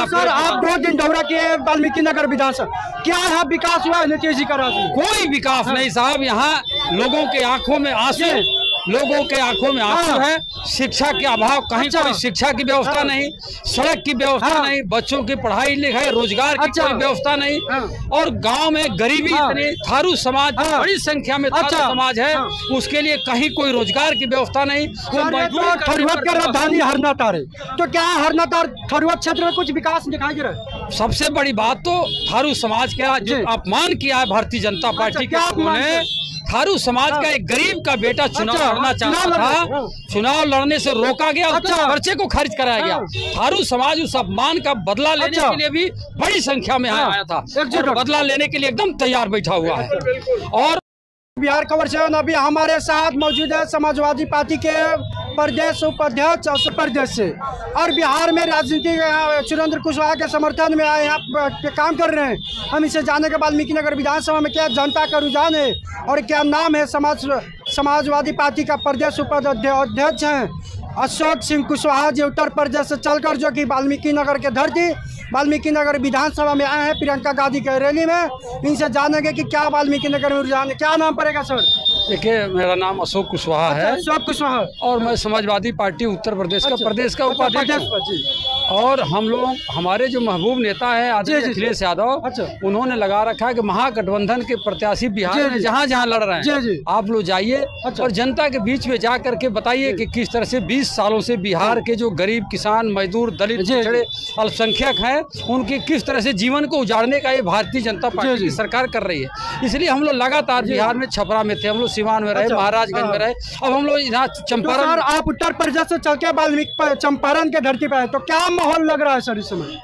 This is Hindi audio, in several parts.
रहा। सर आप 2 दिन दौरा किए वाल्मीकि नगर विधानसभा, क्या यहाँ विकास हुआ है नीतीश जी का राज में? कोई विकास नहीं साहब, यहाँ लोगों के आंखों में आंसू, लोगों के आंखों में आंसू है। शिक्षा के अभाव, कहीं कोई शिक्षा की व्यवस्था नहीं, सड़क की व्यवस्था नहीं, बच्चों की पढ़ाई लिखाई रोजगार की कोई व्यवस्था नहीं, और गांव में गरीबी इतनी, थारू समाज बड़ी संख्या में थारू समाज है, उसके लिए कहीं कोई रोजगार की व्यवस्था नहीं। थरुआत का राजधानी हरनाटार है, तो क्या हरनाटार थरुआत क्षेत्र में कुछ विकास दिखाई दे रहा है? सबसे बड़ी बात तो थारू समाज का जो अपमान किया है भारतीय जनता पार्टी के लोगों ने। थारू समाज का एक गरीब का बेटा चुनाव लड़ना चाहता था, चुनाव लड़ने से रोका गया, उसके पर्चे को खारिज कराया गया। थारू समाज उस अपमान का बदला लेने के लिए भी बड़ी संख्या में आया था, बदला लेने के लिए एकदम तैयार बैठा हुआ है। और बिहार खबर से अभी हमारे साथ मौजूद है समाजवादी पार्टी के प्रदेश उपाध्यक्ष और प्रदेश से, और बिहार में राजनीति सुरेंद्र कुशवाहा के समर्थन में आए यहाँ पे काम कर रहे हैं। हम इसे जाने के वाल्मीकि नगर विधानसभा में क्या जनता का रुझान है और क्या नाम है। समाजवादी पार्टी का प्रदेश उपाध्यक्ष हैं अशोक सिंह कुशवाहा जी, उत्तर प्रदेश से चलकर जो कि वाल्मीकि नगर के धरती वाल्मीकि नगर विधानसभा में आए हैं प्रियंका गांधी के रैली में। इनसे जानेंगे कि क्या वाल्मीकि नगर में रुझान है। क्या नाम पड़ेगा सर? देखिए, मेरा नाम अशोक कुशवाहा है। अशोक कुशवाहा। और मैं समाजवादी पार्टी उत्तर प्रदेश का प्रदेश का उपाध्यक्ष। और हम लोग, हमारे जो महबूब नेता है आदरणीय अखिलेश यादव, उन्होंने लगा रखा है कि महागठबंधन के प्रत्याशी बिहार में जहाँ जहाँ लड़ रहे हैं, आप लोग जाइए और जनता के बीच में जा करके बताइए कि किस तरह से 20 सालों से बिहार के जो गरीब किसान, मजदूर, दलित, पिछड़े, अल्पसंख्यक हैं, उनके किस तरह से जीवन को उजाड़ने का ये भारतीय जनता पार्टी की सरकार कर रही है। इसलिए हम लोग लगातार बिहार में छपरा में थे, हम लोग सिवान में रहे, महाराजगंज में रहे, अब हम लोग यहाँ चंपारण। आप उत्तर प्रदेश से चल के वाल्मीकि चंपारण के धरती पर है, तो क्या माहौल लग रहा है सर इस समय?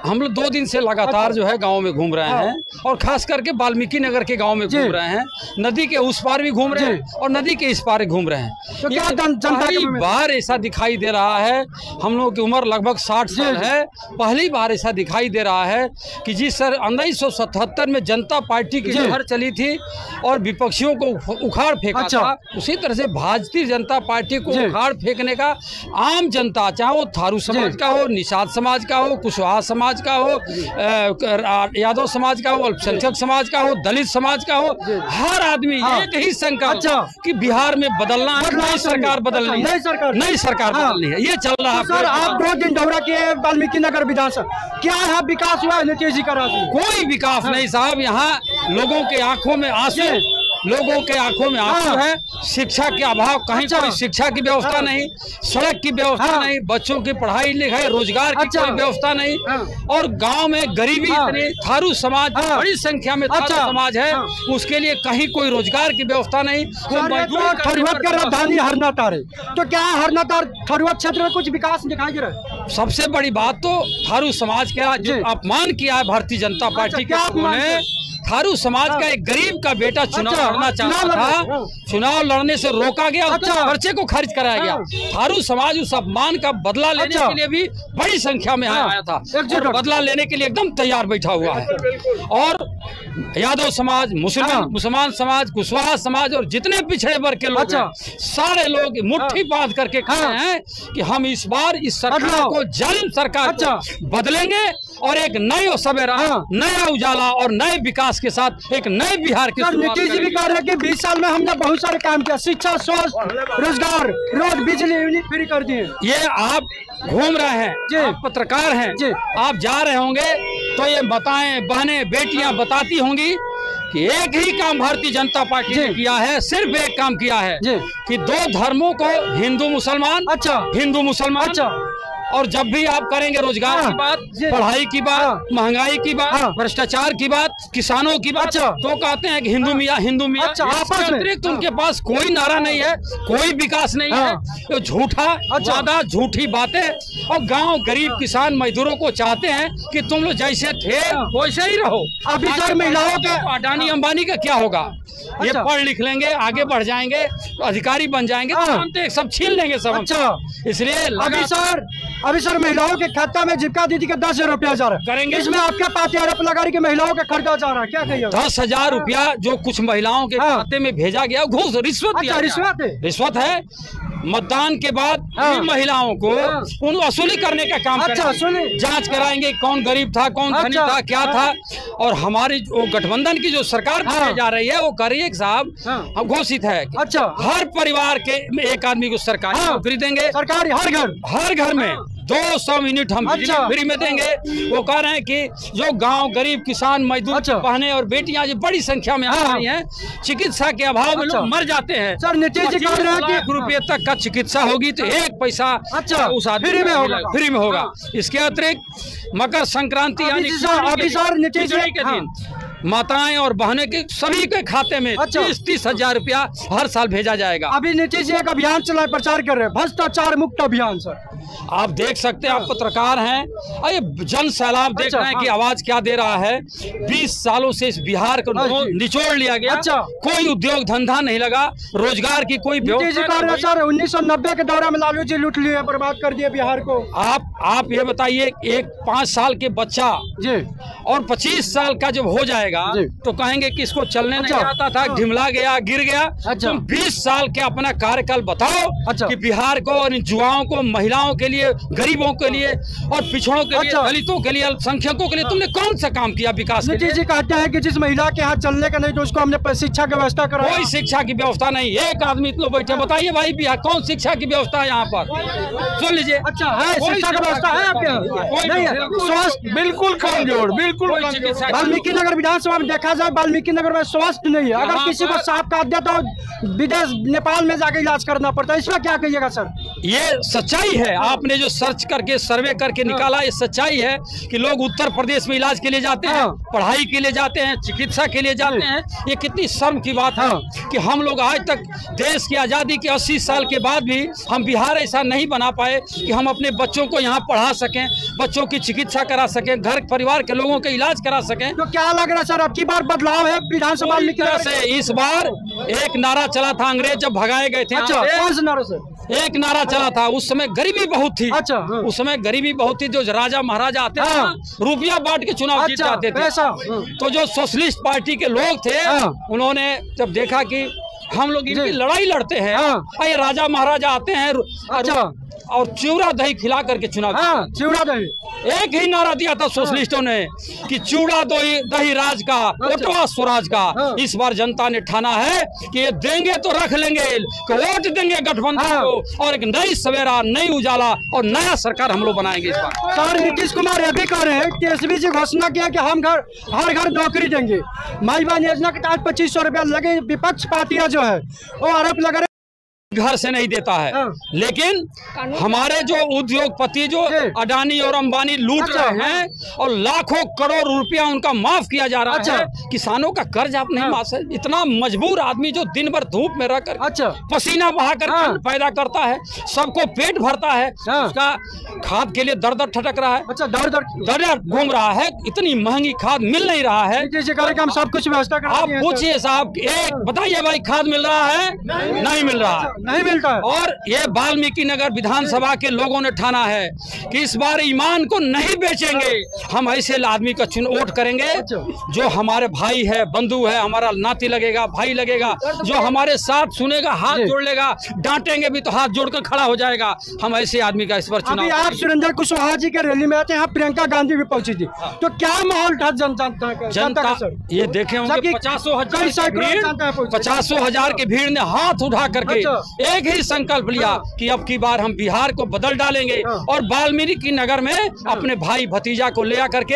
हम लोग 2 दिन से लगातार जो है गांव में घूम रहे हैं, और खास करके वाल्मीकि नगर के गांव में घूम रहे हैं। नदी के उस पार भी घूम रहे हैं और नदी के इस पार घूम रहे हैं। तो क्या पहली बार ऐसा दिखाई दे रहा है, हम लोगों की उम्र लगभग 60 साल है, पहली बार ऐसा दिखाई दे रहा है कि जिस सर 1977 में जनता पार्टी की लहर चली थी और विपक्षियों को उखाड़ फेंका था, उसी तरह से भारतीय जनता पार्टी को उखाड़ फेंकने का आम जनता, चाहे वो थारू समाज का हो, निषाद समाज का हो, कुशवाहा समाज का हो, यादव समाज का हो, अल्पसंख्यक समाज का हो, दलित समाज का हो, हर आदमी एक ही संकल्प कि बिहार में बदलना है, नई सरकार बदलनी है, नई सरकार बदलनी है। ये चल रहा है। सर आप 2 दिन दौरा किए वाल्मीकि नगर विधानसभा, क्या यहाँ विकास हुआ है नीतीश जी का राज में? कोई विकास नहीं साहब, यहाँ लोगों के आंखों में आंसू, लोगों के आंखों में आंसू है। शिक्षा के अभाव, कहीं कोई शिक्षा की व्यवस्था नहीं, सड़क की व्यवस्था नहीं, बच्चों की पढ़ाई लिखाई रोजगार की कोई व्यवस्था नहीं, और गांव में गरीबी इतनी, थारू समाज बड़ी संख्या में थारू समाज है, उसके लिए कहीं कोई रोजगार की व्यवस्था नहीं। थरुआत का राजधानी हरनाटार है, तो क्या हरनाटार थरुआत क्षेत्र में कुछ विकास दिखाई दे रहा है? सबसे बड़ी बात तो थारू समाज का जो अपमान किया है भारतीय जनता पार्टी के लोगों ने। थारू समाज का एक गरीब का बेटा चुनाव लड़ना चाहता था, चुनाव लड़ने से रोका गया, उसके पर्चे को खारिज कराया गया। थारू समाज उस अपमान का बदला लेने के लिए भी बड़ी संख्या में आया था, बदला लेने के लिए एकदम तैयार बैठा हुआ है। और यादव समाज, मुसलमान समाज, कुशवाहा समाज और जितने पिछड़े वर्ग के लोग हैं, सारे लोग मुट्ठी बांध करके खड़े हैं कि हम इस बार इस सरकार को, जालिम सरकार को बदलेंगे और एक नई सवेरा, नया उजाला और नए विकास के साथ एक नए बिहार की शुरुआत। नीतीश जी भी कह रहे हैं कि 20 साल में हमने बहुत सारे काम किया, शिक्षा, स्वास्थ्य, रोजगार, रोड, बिजली फ्री कर दिए। ये आप घूम रहे हैं, आप पत्रकार हैं, आप जा रहे होंगे तो ये बताएं, बहनें बेटियां बताती होंगी कि एक ही काम भारतीय जनता पार्टी ने किया है, सिर्फ एक काम किया है कि 2 धर्मों को, हिंदू मुसलमान, हिंदू मुसलमान, और जब भी आप करेंगे रोजगार की बात, पढ़ाई की बात, महंगाई की बात, भ्रष्टाचार की बात, किसानों की बात, तो कहते हैं कि हिंदू मियाँ, हिंदू मियाँ। अतिरिक्त उनके पास कोई नारा नहीं है, कोई विकास नहीं है, तो झूठा वादा, झूठी बातें, और गांव गरीब किसान मजदूरों को चाहते हैं कि तुम लोग जैसे थे वैसे ही रहो। अभी सर महिलाओं के अडानी अंबानी का क्या होगा? ये पढ़ लिख लेंगे, आगे बढ़ जाएंगे, अधिकारी बन जाएंगे, तो सब छीन लेंगे सब। इसलिए अभी सर महिलाओं के खाता में जीविका दीदी के 10,000 रुपया जा रहा है, करेंगे इसमें आपका पार्टी आरोप लगा रही कि महिलाओं का खर्चा जा रहा है, क्या कहिए? 10,000 रुपया जो कुछ महिलाओं के खाते में भेजा गया, घूस, रिश्वत है। रिश्वत है। मतदान के बाद इन महिलाओं को उन वसूली करने का काम करेंगे, जांच कराएंगे कौन गरीब था, कौन धनी था, क्या था। और हमारी जो गठबंधन की जो सरकार बनने जा रही है वो कर रही है साहब, घोषित है हर परिवार के एक आदमी को सरकारी नौकरी देंगे, सरकारी हर घर में 200 यूनिट हम फ्री में देंगे। वो कह रहे हैं कि जो गांव गरीब किसान मजदूर बहनें और बेटियां जो बड़ी संख्या में आ रही हैं, चिकित्सा के अभाव में लोग मर जाते हैं। सर नीतीश जी कह रहे हैं कि रुपये तक का चिकित्सा होगी तो 1 पैसा उस आदमी फ्री में होगा। इसके अतिरिक्त मकर संक्रांति यानी के दिन माताएं और बहनें के सभी के खाते में 30-30 हजार रुपया हर साल भेजा जाएगा। अभी नीतीश जी एक अभियान चला प्रचार कर रहे हैं, भ्रष्टाचार मुक्त अभियान। सर आप देख सकते हैं, आप पत्रकार हैं, अरे जन सैलाब देख रहे हैं कि आवाज क्या दे रहा है। 20 सालों से इस बिहार को निचोड़ लिया गया, कोई उद्योग धंधा नहीं लगा, रोजगार की कोई व्यवस्था। सर 1990 के दौरान में लालू जी लूट लिए, बर्बाद कर दिए बिहार को। आप ये बताइए, एक 5 साल के बच्चा और 25 साल का जब हो जाएगा तो कहेंगे कि इसको चलने नहीं आता था, ढिमला गया, गिर गया। तुम 20 साल के अपना कार्यकाल बताओ कि बिहार को और युवाओं को, महिलाओं के लिए, गरीबों के लिए और पिछड़ों के लिए, दलितों के लिए, अल्पसंख्यकों के लिए तुमने कौन सा काम किया विकास के लिए? जी कहते हैं कि जिस महिला के हाथ चलने का नहीं तो उसको हमने शिक्षा की व्यवस्था करा। कोई शिक्षा की व्यवस्था नहीं, एक आदमी इतना बैठे, बताइए भाई बिहार कौन शिक्षा की व्यवस्था है यहाँ पर? सुन लीजिए, अच्छा है शिक्षा की व्यवस्था है आपके यहाँ? स्वास्थ्य बिल्कुल कमजोर, बिल्कुल। वाल्मीकि नगर विधानसभा में देखा जाए, वाल्मीकि नगर में स्वास्थ्य नहीं है। अगर किसी को सांप काट दिया तो विदेश नेपाल में जाके इलाज करना पड़ता है। इसमें क्या कहिएगा सर? ये सच्चाई है, आपने जो सर्च करके सर्वे करके निकाला, ये सच्चाई है कि लोग उत्तर प्रदेश में इलाज के लिए जाते हैं, पढ़ाई के लिए जाते हैं, चिकित्सा के लिए जाते हैं। ये कितनी शर्म की बात है कि हम लोग आज तक देश की आजादी के 80 साल के बाद भी हम बिहार ऐसा नहीं बना पाए कि हम अपने बच्चों को यहाँ पढ़ा सकें, बच्चों की चिकित्सा करा सकें, घर परिवार के लोगों का इलाज करा सकें। तो क्या लग रहा है सर, अब की बार बदलाव है विधानसभा से? इस बार एक नारा चला था, अंग्रेज जब भगाए गए थे। अच्छा, कौन सा नारा सर? एक नारा चला था, उस समय गरीबी बहुत थी। अच्छा, उस समय गरीबी बहुत थी, जो राजा महाराजा आते थे रुपया बांट के चुनाव जीत जाते थे। तो जो सोशलिस्ट पार्टी के लोग थे, उन्होंने जब देखा कि हम लोग इनकी लड़ाई लड़ते हैं, ये राजा महाराजा आते हैं और चिवड़ा दही खिला करके चुनाव, चिवड़ा दही, एक ही नारा दिया था सोशलिस्टों ने कि चिवड़ा दही राज का, वोटवा स्वराज का। इस बार जनता ने ठाना है कि ये देंगे तो रख लेंगे, वोट देंगे गठबंधन को और एक नई सवेरा, नई उजाला और नया सरकार हम लोग बनाएंगे इस बार। सर नीतीश कुमार ये भी कह रहे हैं कि एसबी जी घोषणा किया कि हम हर घर नौकरी देंगे। माई बहन योजना के तहत 2500 रुपया लगे। विपक्ष पार्टियां जो है वो आरोप लगा रहे घर से नहीं देता है, लेकिन हमारे जो उद्योगपति जो अडानी और अंबानी लूट रहे हैं और लाखों करोड़ रुपया उनका माफ किया जा रहा है। किसानों का कर्ज आप नहीं माफ सकते। इतना मजबूर आदमी जो दिन भर धूप में रहकर पसीना बहाकर पैदा करता है, सबको पेट भरता है, उसका खाद के लिए दर दर ठटक रहा है, दर घूम रहा है, इतनी महंगी खाद मिल नहीं रहा है। हम सब कुछ व्यवस्था आप पूछिए साहब, एक बताइए भाई, खाद मिल रहा है? नहीं मिल रहा है, नहीं मिलता है। और ये वाल्मीकि नगर विधानसभा के लोगों ने ठाना है कि इस बार ईमान को नहीं बेचेंगे। हम ऐसे आदमी का वोट करेंगे जो हमारे भाई है, बंधु है, हमारा नाती लगेगा, भाई लगेगा, जो हमारे साथ सुनेगा, हाथ जोड़ लेगा, डांटेंगे भी तो हाथ जोड़कर खड़ा हो जाएगा। हम ऐसे आदमी का इस बार चुनाव। आप सुरेंद्र कुशवाहा जी के रैली में आते हैं, प्रियंका गांधी भी पहुंची थी, तो क्या माहौल था जनता? ये देखे होंगे 50 हजार की भीड़ ने हाथ उठा करके एक ही संकल्प लिया कि अब की बार हम बिहार को बदल डालेंगे और वाल्मीकि नगर में अपने भाई भतीजा को ले आकर के,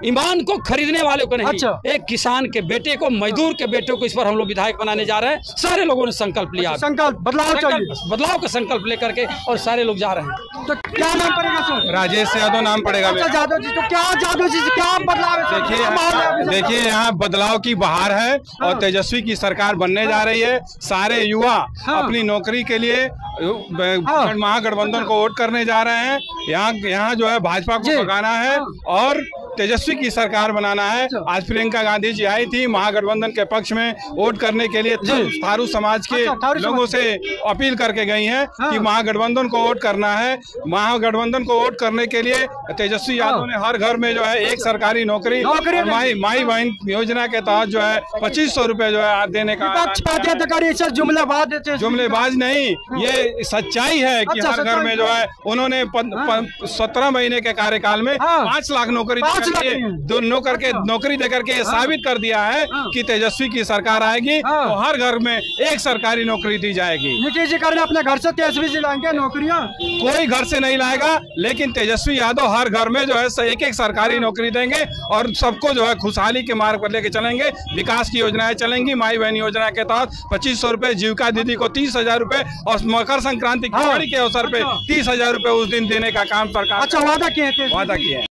ईमान को खरीदने वाले को नहीं, एक किसान के बेटे को, मजदूर के बेटे को इस बार हम लोग विधायक बनाने जा रहे हैं। सारे लोगों ने संकल्प लिया, संकल्प बदलाव का संकल्प लेकर के, और सारे लोग जा रहे हैं। तो क्या नाम पड़ेगा सर? राजेश यादव नाम पड़ेगा। यादव जी, तो क्या यादव जी क्या बदलाव? देखिए यहाँ बदलाव की बहार है और तेजस्वी की सरकार बनने जा रही है। सारे युवा अपनी नौकरी के लिए महागठबंधन को वोट करने जा रहे हैं। यहाँ जो है भाजपा को भगाना है और तेजस्वी की सरकार बनाना है। आज प्रियंका गांधी जी आई थी महागठबंधन के पक्ष में वोट करने के लिए, थारू समाज के लोगों से अपील करके गई हैं कि महागठबंधन को वोट करना है। महागठबंधन को वोट करने के लिए तेजस्वी यादव ने हर घर में जो है एक सरकारी नौकरी और माई बहन योजना के तहत जो है 2500 रुपए जो है देने का। जुमलेबाज नहीं, ये सच्चाई है कि हर घर में जो है उन्होंने 17 महीने के कार्यकाल में 5 लाख नौकरी देकर के साबित कर दिया है कि तेजस्वी की सरकार आएगी तो हर घर में एक सरकारी नौकरी दी जाएगी। नीतीश जी कर अपने घर से तेजस्वी जी लाएंगे नौकरियां? कोई घर से नहीं लाएगा, लेकिन तेजस्वी यादव हर घर में जो है एक एक सरकारी नौकरी देंगे और सबको जो है खुशहाली के मार्ग पर लेके चलेंगे। विकास की योजनाएं चलेंगी। माई बहन योजना के तहत 2500 रुपए, जीविका दीदी को 30,000 रुपए और मकर संक्रांति की दिवाली के अवसर पे 30,000 रुपए उस दिन देने का काम सरकार वादा किए थे। वादा किया है।